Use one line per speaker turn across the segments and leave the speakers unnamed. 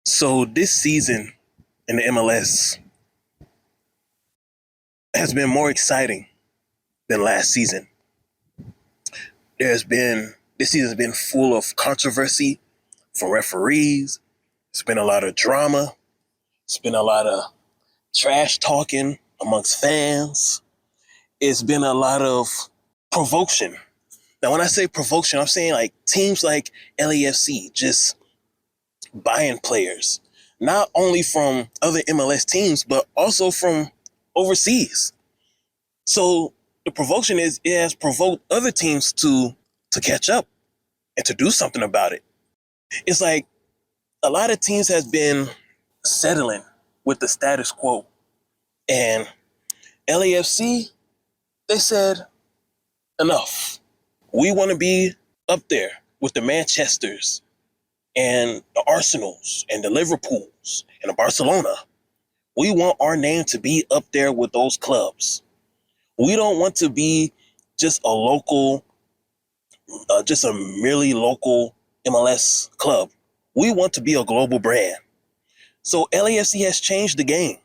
So this season in the MLS has been more exciting than last season. This season's been full of controversy from referees. It's been a lot of drama. It's been a lot of trash talking amongst fans. It's been a lot of provocation. Now, when I say provocation, I'm saying like teams like LAFC just buying players, not only from other MLS teams, but also from overseas. So the provocation is it has provoked other teams to catch up and to do something about it. It's like a lot of teams has been settling with the status quo. And LAFC, they said, enough. We want to be up there with the Manchesters and the Arsenals and the Liverpools and the Barcelona. We want our name to be up there with those clubs. We don't want to be just just a merely local MLS club. We want to be a global brand. So LAFC has changed the game.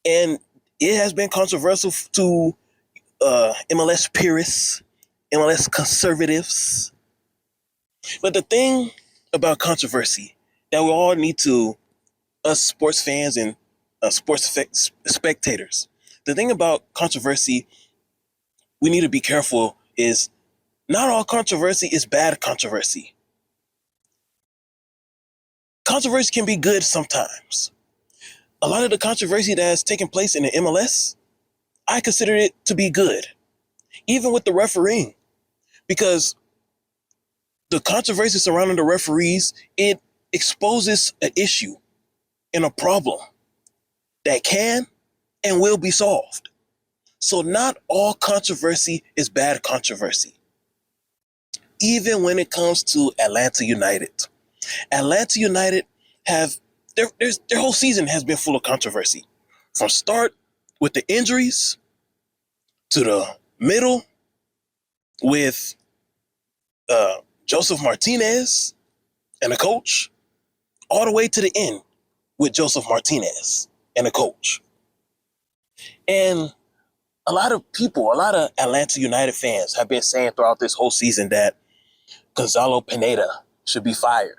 And it has been controversial to MLS purists, MLS conservatives. But the thing about controversy that we all need to, us sports fans and spectators, the thing about controversy we need to be careful is not all controversy is bad controversy. Controversy can be good sometimes. A lot of the controversy that has taken place in the MLS, I consider it to be good, even with the refereeing, because the controversy surrounding the referees, it exposes an issue and a problem that can and will be solved. So not all controversy is bad controversy. Even when it comes to Atlanta United. Atlanta United have their whole season has been full of controversy. From start with the injuries to the middle with Josef Martinez and the coach, all the way to the end with Josef Martinez and the coach. And a lot of Atlanta United fans have been saying throughout this whole season that Gonzalo Pineda should be fired.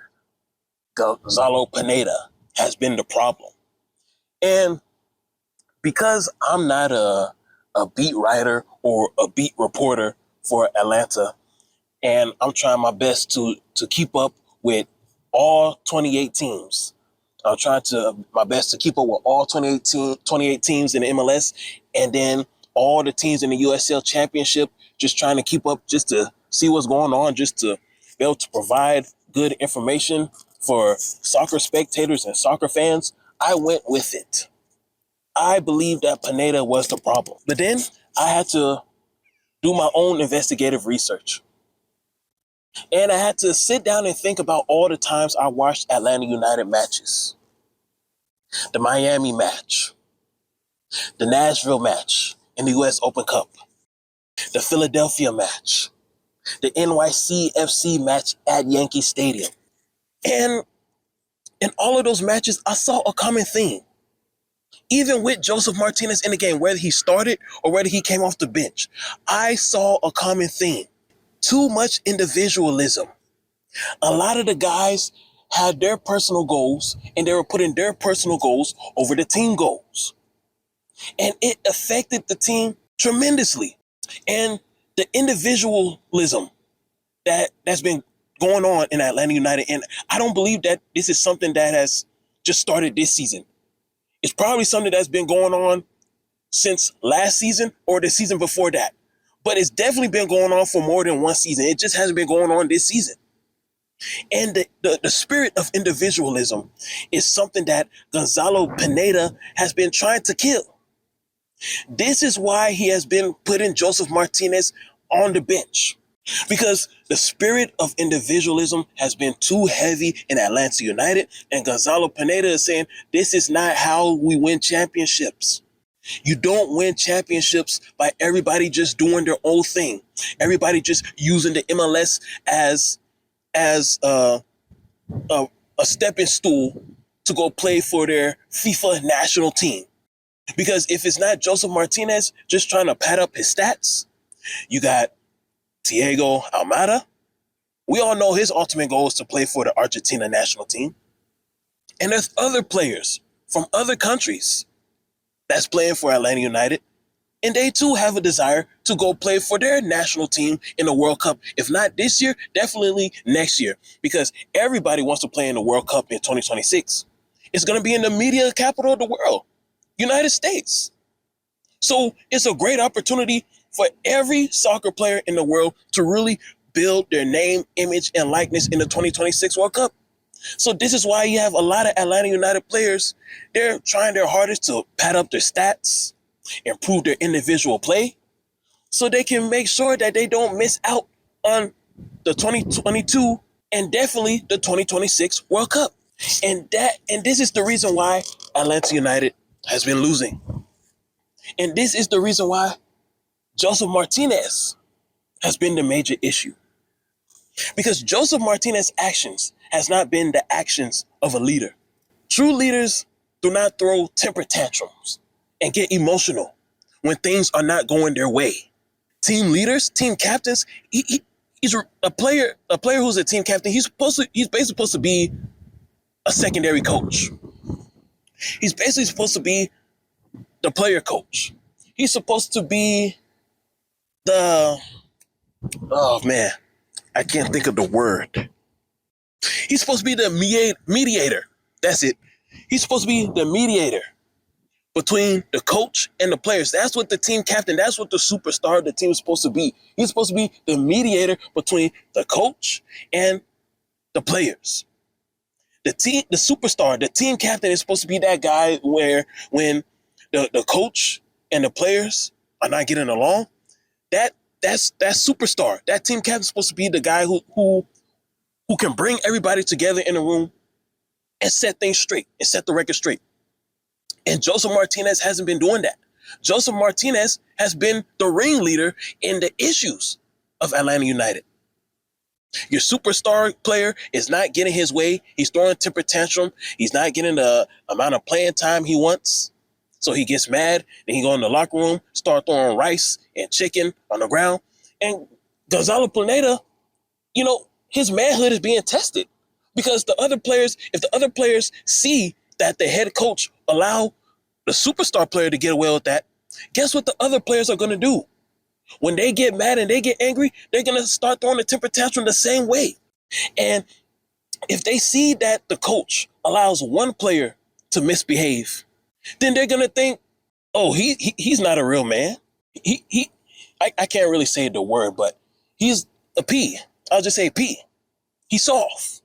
Gonzalo Pineda has been the problem. And because I'm not a beat writer or a beat reporter for Atlanta, and I'm trying my best to keep up with all 28 teams. I'm trying my best to keep up with all 28 teams in the MLS, and then all the teams in the USL Championship, just trying to keep up, just to see what's going on, just to be able to provide good information for soccer spectators and soccer fans. I went with it. I believe that Pineda was the problem. But then I had to do my own investigative research. And I had to sit down and think about all the times I watched Atlanta United matches. The Miami match, the Nashville match in the US Open Cup, the Philadelphia match, the NYCFC match at Yankee Stadium. And in all of those matches, I saw a common theme. Even with Josef Martinez in the game, whether he started or whether he came off the bench, I saw a common theme. Too much individualism. A lot of the guys had their personal goals, and they were putting their personal goals over the team goals. And it affected the team tremendously. And the individualism that's been going on in Atlanta United, and I don't believe that this is something that has just started this season. It's probably something that's been going on since last season or the season before that. But it's definitely been going on for more than one season. It just hasn't been going on this season. And the spirit of individualism is something that Gonzalo Pineda has been trying to kill. This is why he has been putting Josef Martinez on the bench. Because the spirit of individualism has been too heavy in Atlanta United, and Gonzalo Pineda is saying, this is not how we win championships. You don't win championships by everybody just doing their own thing. Everybody just using the MLS as a a stepping stool to go play for their FIFA national team. Because if it's not Josef Martinez just trying to pad up his stats, you got Thiago Almada. We all know his ultimate goal is to play for the Argentina national team. And there's other players from other countries that's playing for Atlanta United. And they too have a desire to go play for their national team in the World Cup. If not this year, definitely next year. Because everybody wants to play in the World Cup in 2026. It's going to be in the media capital of the world, United States. So it's a great opportunity for every soccer player in the world to really build their name, image, and likeness in the 2026 World Cup. So this is why you have a lot of Atlanta United players. They're trying their hardest to pad up their stats, improve their individual play, so they can make sure that they don't miss out on the 2022 and definitely the 2026 World Cup. And this is the reason why Atlanta United has been losing. And this is the reason why Josef Martinez has been the major issue. Because Josef Martinez's actions has not been the actions of a leader. True leaders do not throw temper tantrums and get emotional when things are not going their way. Team leaders, team captains, he's a player who's a team captain. He's basically supposed to be a secondary coach. He's basically supposed to be the player coach. He's supposed to be I can't think of the word. He's supposed to be the mediator. That's it. He's supposed to be the mediator between the coach and the players. That's what the team captain, that's what the superstar of the team is supposed to be. He's supposed to be the mediator between the coach and the players. The superstar, the team captain is supposed to be that guy where when the coach and the players are not getting along, that's superstar. That team captain is supposed to be the guy who can bring everybody together in a room and set things straight and set the record straight. And Josef Martinez hasn't been doing that. Josef Martinez has been the ringleader in the issues of Atlanta United. Your superstar player is not getting his way. He's throwing a temper tantrum. He's not getting the amount of playing time he wants. So he gets mad. Then he go in the locker room, start throwing rice and chicken on the ground. And Gonzalo Pineda, his manhood is being tested. Because if the other players see that the head coach allow the superstar player to get away with that, guess what the other players are going to do? When they get mad and they get angry, they're going to start throwing the temper tantrum the same way. And if they see that the coach allows one player to misbehave, then they're going to think, oh, he's not a real man. I can't really say the word, but he's a P. I'll just say P. He's soft.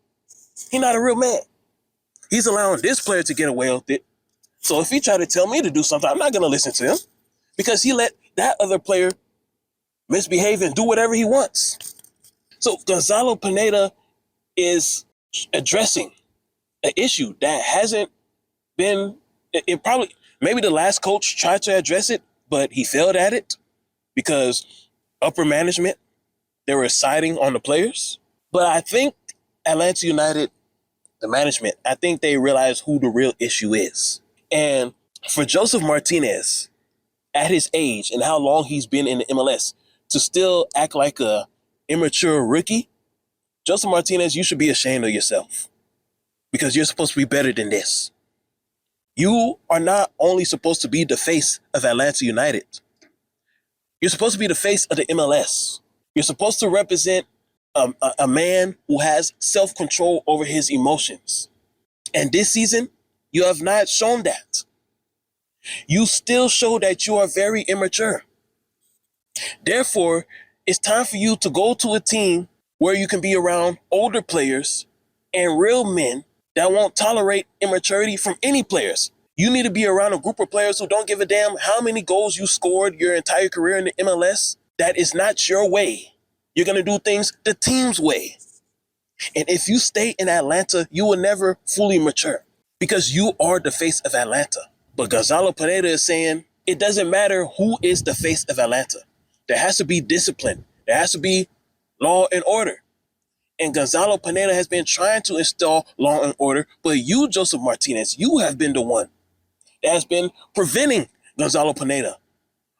He's not a real man. He's allowing this player to get away with it. So if he try to tell me to do something, I'm not going to listen to him because he let that other player misbehave and do whatever he wants. So Gonzalo Pineda is addressing an issue that hasn't been, maybe the last coach tried to address it, but he failed at it because upper management, they were siding on the players. But I think Atlanta United, the management, I think they realize who the real issue is. And for Josef Martinez, at his age and how long he's been in the MLS, to still act like a immature rookie, Josef Martinez, you should be ashamed of yourself because you're supposed to be better than this. You are not only supposed to be the face of Atlanta United. You're supposed to be the face of the MLS. You're supposed to represent a man who has self-control over his emotions. And this season, you have not shown that. You still show that you are very immature. Therefore, it's time for you to go to a team where you can be around older players and real men that won't tolerate immaturity from any players. You need to be around a group of players who don't give a damn how many goals you scored your entire career in the MLS. That is not your way. You're going to do things the team's way. And if you stay in Atlanta, you will never fully mature because you are the face of Atlanta. But Gonzalo Pineda is saying it doesn't matter who is the face of Atlanta. There has to be discipline. There has to be law and order. And Gonzalo Pineda has been trying to install law and order, but you, Josef Martinez, you have been the one that has been preventing Gonzalo Pineda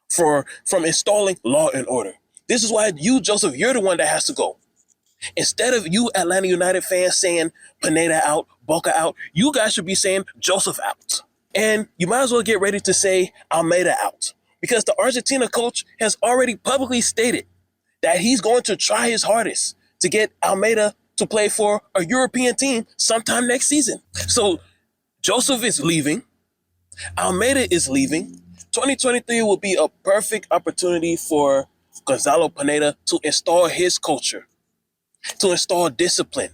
from installing law and order. This is why you, Josef, you're the one that has to go. Instead of you Atlanta United fans saying Pineda out, Boca out, you guys should be saying Josef out. And you might as well get ready to say Almeida out, because the Argentina coach has already publicly stated that he's going to try his hardest to get Almeida to play for a European team sometime next season. So Josef is leaving. Almeida is leaving. 2023 will be a perfect opportunity for Gonzalo Pineda to install his culture, to install discipline,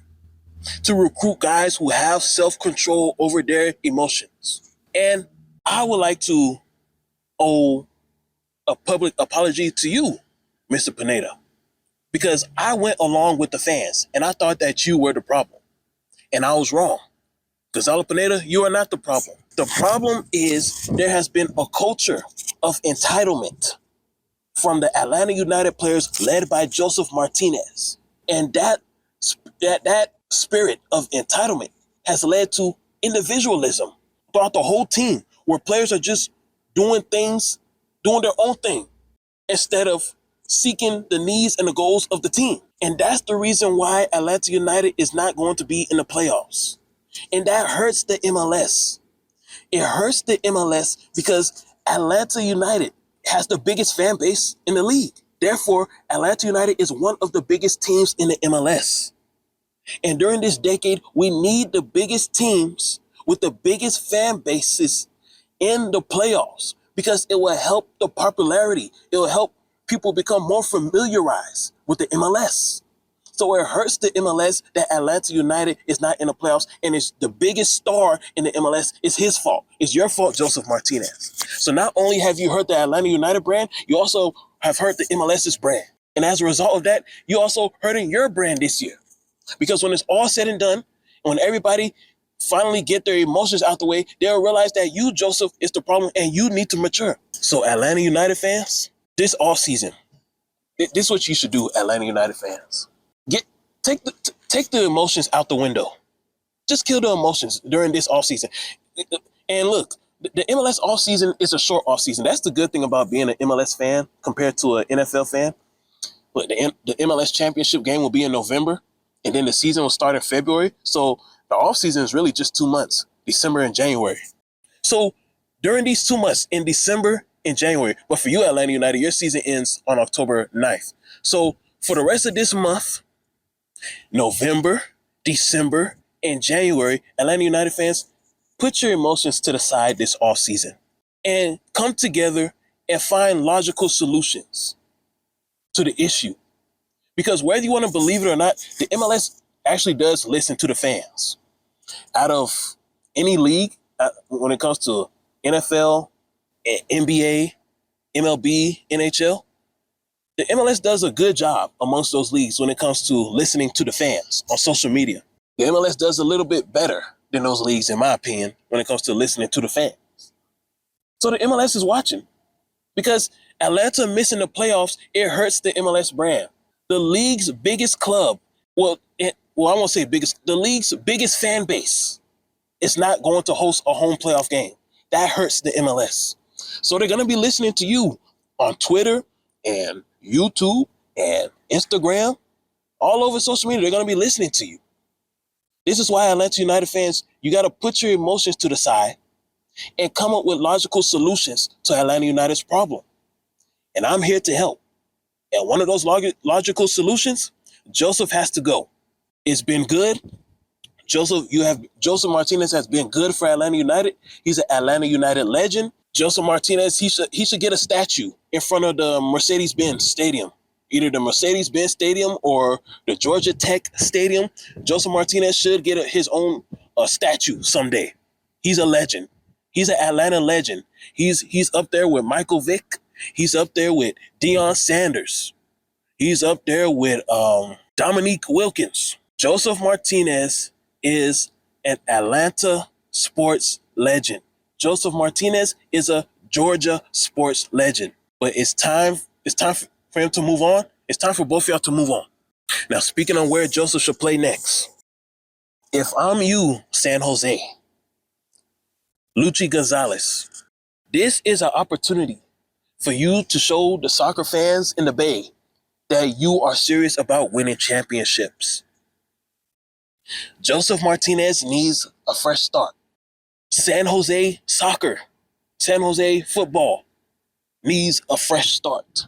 to recruit guys who have self-control over their emotions. And I would like to owe a public apology to you, Mr. Pineda, because I went along with the fans and I thought that you were the problem. And I was wrong. Gonzalo Pineda, you are not the problem. The problem is there has been a culture of entitlement from the Atlanta United players led by Josef Martinez. And that spirit of entitlement has led to individualism throughout the whole team, where players are just doing their own thing, instead of seeking the needs and the goals of the team. And that's the reason why Atlanta United is not going to be in the playoffs. And that hurts the MLS. It hurts the MLS because Atlanta United has the biggest fan base in the league. Therefore, Atlanta United is one of the biggest teams in the MLS. And during this decade, we need the biggest teams with the biggest fan bases in the playoffs, because it will help the popularity. It will help people become more familiarized with the MLS. So it hurts the MLS that Atlanta United is not in the playoffs, and it's the biggest star in the MLS. It's his fault. It's your fault, Josef Martinez. So not only have you hurt the Atlanta United brand, you also have hurt the MLS's brand. And as a result of that, you're also hurting your brand this year. Because when it's all said and done, when everybody finally get their emotions out the way, they'll realize that you, Josef, is the problem and you need to mature. So Atlanta United fans, this offseason, this is what you should do, Atlanta United fans. Take the emotions out the window. Just kill the emotions during this offseason. And look, the MLS offseason is a short offseason. That's the good thing about being an MLS fan compared to an NFL fan. But the MLS championship game will be in November, and then the season will start in February. So the offseason is really just 2 months, December and January. So during these 2 months, in December and January, but for you, Atlanta United, your season ends on October 9th. So for the rest of this month, November, December, and January, Atlanta United fans, put your emotions to the side this offseason and come together and find logical solutions to the issue. Because whether you want to believe it or not, the MLS actually does listen to the fans. Out of any league, when it comes to NFL, NBA, MLB, NHL, the MLS does a good job amongst those leagues when it comes to listening to the fans on social media. The MLS does a little bit better than those leagues, in my opinion, when it comes to listening to the fans. So the MLS is watching, because Atlanta missing the playoffs, it hurts the MLS brand. The league's biggest club, I won't say biggest, the league's biggest fan base is not going to host a home playoff game. That hurts the MLS. So they're going to be listening to you on Twitter and YouTube and Instagram, all over social media. They're going to be listening to you. This is why, Atlanta United fans, you got to put your emotions to the side and come up with logical solutions to Atlanta United's problem. And I'm here to help. And one of those logical solutions, Josef has to go. It's been good. Josef Martinez has been good for Atlanta United. He's an Atlanta United legend. Josef Martinez, he should get a statue in front of the Mercedes-Benz Stadium. Either the Mercedes-Benz Stadium or the Georgia Tech Stadium. Josef Martinez should get his own statue someday. He's a legend. He's an Atlanta legend. He's up there with Michael Vick. He's up there with Deion Sanders. He's up there with Dominique Wilkins. Josef Martinez is an Atlanta sports legend. Josef Martinez is a Georgia sports legend. But it's time for him to move on. It's time for both of y'all to move on. Now, speaking on where Josef should play next, if I'm you, San Jose, Luchi Gonzalez, this is an opportunity for you to show the soccer fans in the Bay that you are serious about winning championships. Josef Martinez needs a fresh start. San Jose soccer, San Jose football needs a fresh start.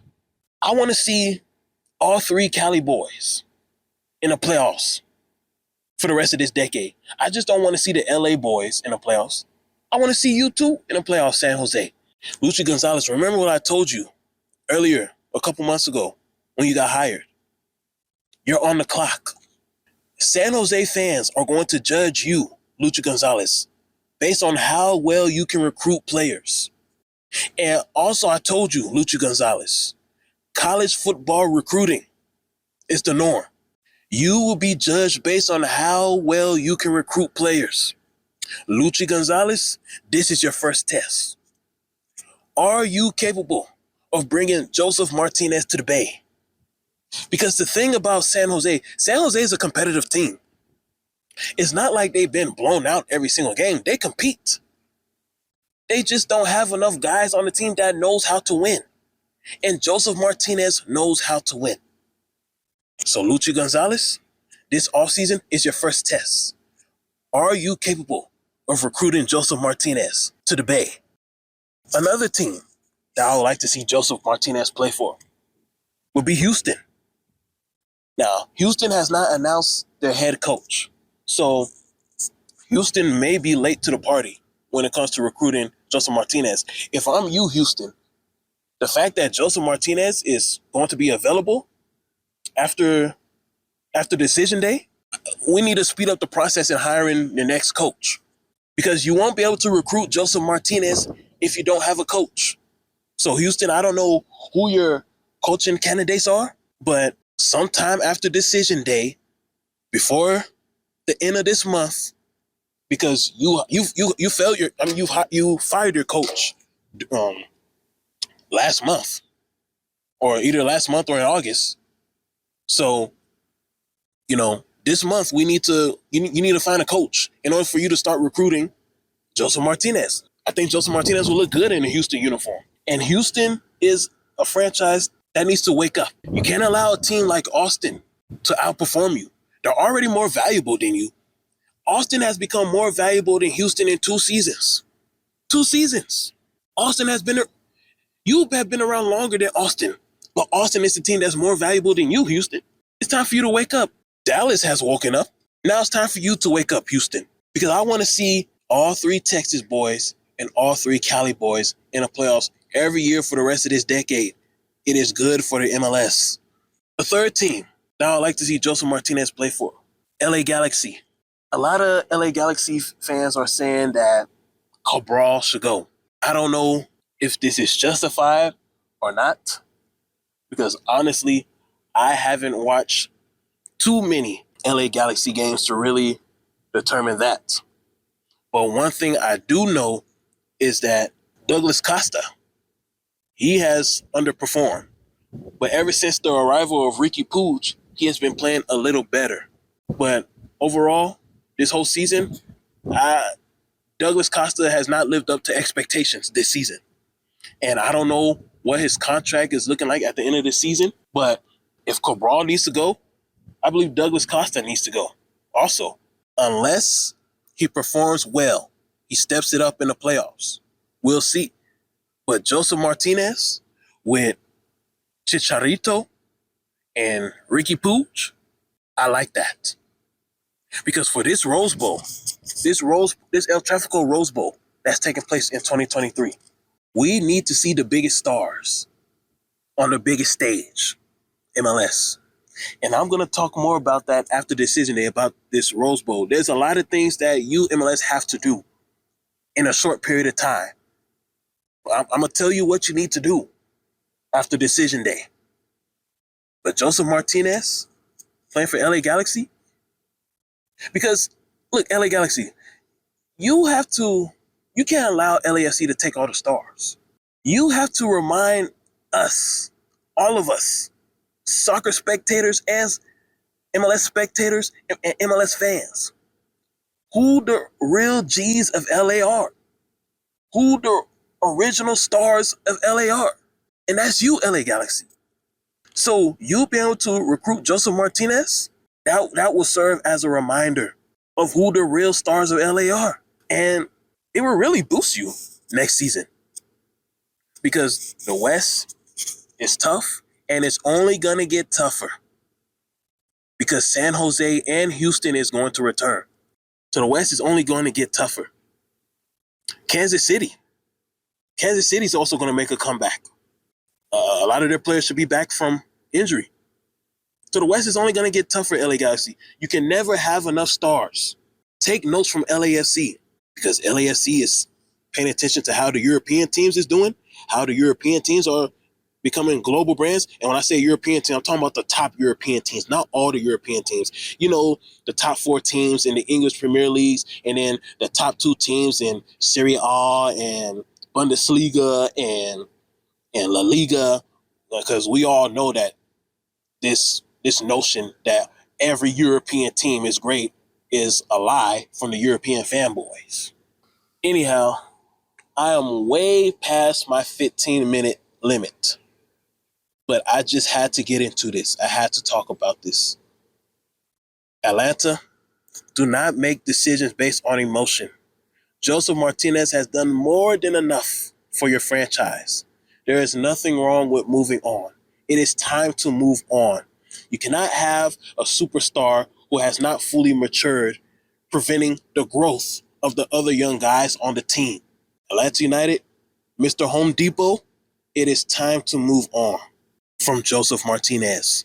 I want to see all three Cali boys in the playoffs for the rest of this decade. I just don't want to see the LA boys in the playoffs. I want to see you too in the playoffs, San Jose. Luchi Gonzalez, remember what I told you earlier, a couple months ago, when you got hired? You're on the clock. San Jose fans are going to judge you, Luchi Gonzalez, based on how well you can recruit players. And also, I told you, Luchi Gonzalez, college football recruiting is the norm. You will be judged based on how well you can recruit players. Luchi Gonzalez, this is your first test. Are you capable of bringing Josef Martinez to the Bay? Because the thing about San Jose is a competitive team. It's not like they've been blown out every single game. They compete. They just don't have enough guys on the team that knows how to win. And Josef Martinez knows how to win. So Luchi Gonzalez, this offseason is your first test. Are you capable of recruiting Josef Martinez to the Bay? Another team that I would like to see Josef Martinez play for would be Houston. Now, Houston has not announced their head coach. So Houston may be late to the party when it comes to recruiting Josef Martinez. If I'm you, Houston, the fact that Josef Martinez is going to be available after decision day, we need to speed up the process in hiring the next coach. Because you won't be able to recruit Josef Martinez if you don't have a coach. So Houston, I don't know who your coaching candidates are, but sometime after decision day, before the end of this month, because you failed you fired your coach last month, or either last month or in August. So, this month you need to find a coach in order for you to start recruiting Josef Martinez. I think Josef Martinez will look good in a Houston uniform. And Houston is a franchise that needs to wake up. You can't allow a team like Austin to outperform you. They're already more valuable than you. Austin has become more valuable than Houston in 2 seasons. 2 seasons. You have been around longer than Austin, but Austin is the team that's more valuable than you, Houston. It's time for you to wake up. Dallas has woken up. Now it's time for you to wake up, Houston, because I want to see all 3 Texas boys and all 3 Cali boys in the playoffs every year for the rest of this decade. It is good for the MLS. The third team that I'd like to see Josef Martinez play for, LA Galaxy. A lot of LA Galaxy fans are saying that Cabral should go. I don't know if this is justified or not, because honestly, I haven't watched too many LA Galaxy games to really determine that. But one thing I do know is that Douglas Costa, he has underperformed. But ever since the arrival of Ricky Puig, he has been playing a little better. But overall, this whole season, Douglas Costa has not lived up to expectations this season. And I don't know what his contract is looking like at the end of the season, but if Cabral needs to go, I believe Douglas Costa needs to go also. Unless he performs well, he steps it up in the playoffs. We'll see. But Josef Martinez with Chicharito and Ricky Puig, I like that. Because for this Rose Bowl, this El Tráfico Rose Bowl that's taking place in 2023, we need to see the biggest stars on the biggest stage, MLS. And I'm going to talk more about that after decision day, about this Rose Bowl. There's a lot of things that you MLS have to do in a short period of time. I'm going to tell you what you need to do after decision day. But Josef Martinez playing for LA Galaxy, because look, LA Galaxy, you can't allow LAFC to take all the stars. You have to remind us, all of us, soccer spectators MLS spectators and MLS fans, who the real G's of LA are, who the original stars of LA are. And that's you, LA Galaxy. So you being able to recruit Josef Martinez, that will serve as a reminder of who the real stars of LA are. And it will really boost you next season. Because the West is tough, and it's only going to get tougher. Because San Jose and Houston is going to return. So the West is only going to get tougher. Kansas City is also going to make a comeback. A lot of their players should be back from injury. So the West is only going to get tougher, LA Galaxy. You can never have enough stars. Take notes from LAFC, because LAFC is paying attention to how the European teams is doing, how the European teams are becoming global brands. And when I say European team, I'm talking about the top European teams, not all the European teams. You know, the top 4 teams in the English Premier Leagues, and then the top 2 teams in Serie A and Bundesliga and La Liga, because we all know that this notion that every European team is great is a lie from the European fanboys. Anyhow, I am way past my 15-minute limit, but I just had to get into this. I had to talk about this. Atlanta, do not make decisions based on emotion. Josef Martinez has done more than enough for your franchise. There is nothing wrong with moving on. It is time to move on. You cannot have a superstar who has not fully matured, preventing the growth of the other young guys on the team. Atlanta United, Mr. Home Depot, it is time to move on from Josef Martinez.